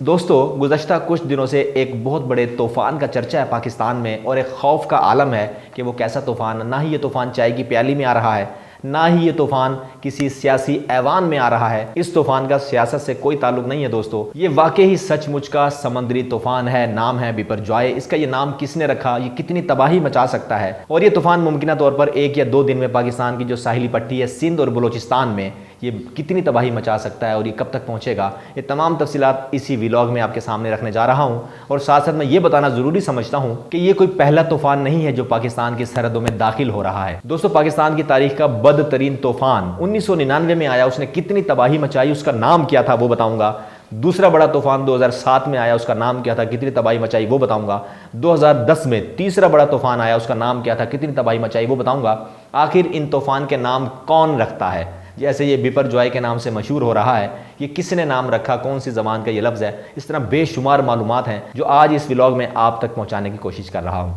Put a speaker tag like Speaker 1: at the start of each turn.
Speaker 1: دوستو گزشتہ کچھ دنوں سے ایک بہت بڑے طوفان کا چرچا ہے پاکستان میں، اور ایک خوف کا عالم ہے کہ وہ کیسا طوفان، نہ ہی یہ طوفان چائے کی پیالی میں آ رہا ہے، نہ ہی یہ طوفان کسی سیاسی ایوان میں آ رہا ہے۔ اس طوفان کا سیاست سے کوئی تعلق نہیں ہے دوستو، یہ واقعی سچ مچ کا سمندری طوفان ہے۔ نام ہے بپر جوائے۔ اس کا یہ نام کس نے رکھا، یہ کتنی تباہی مچا سکتا ہے، اور یہ طوفان ممکنہ طور پر 1 یا 2 دن میں پاکستان کی جو ساحلی پٹی ہے سندھ اور بلوچستان میں، یہ کتنی تباہی مچا سکتا ہے اور یہ کب تک پہنچے گا، یہ تمام تفصیلات اسی ویلاگ میں آپ کے سامنے رکھنے جا رہا ہوں۔ اور ساتھ ساتھ میں یہ بتانا ضروری سمجھتا ہوں کہ یہ کوئی پہلا طوفان نہیں ہے جو پاکستان کی سرحدوں میں داخل ہو رہا ہے۔ دوستو پاکستان کی تاریخ کا بدترین طوفان 1999 میں آیا، اس نے کتنی تباہی مچائی، اس کا نام کیا تھا وہ بتاؤں گا۔ دوسرا بڑا طوفان 2007 میں آیا، اس کا نام کیا تھا، کتنی تباہی مچائی وہ بتاؤں گا۔ 2010 میں تیسرا بڑا طوفان آیا، اس کا نام کیا تھا، کتنی تباہی مچائی وہ بتاؤں گا۔ آخر ان طوفان کے نام کون رکھتا ہے؟ جیسے یہ بپر جوائے کے نام سے مشہور ہو رہا ہے، یہ کس نے نام رکھا، کون سی زبان کا یہ لفظ ہے، اس طرح بے شمار معلومات ہیں جو آج اس ولاگ میں آپ تک پہنچانے کی کوشش کر رہا ہوں۔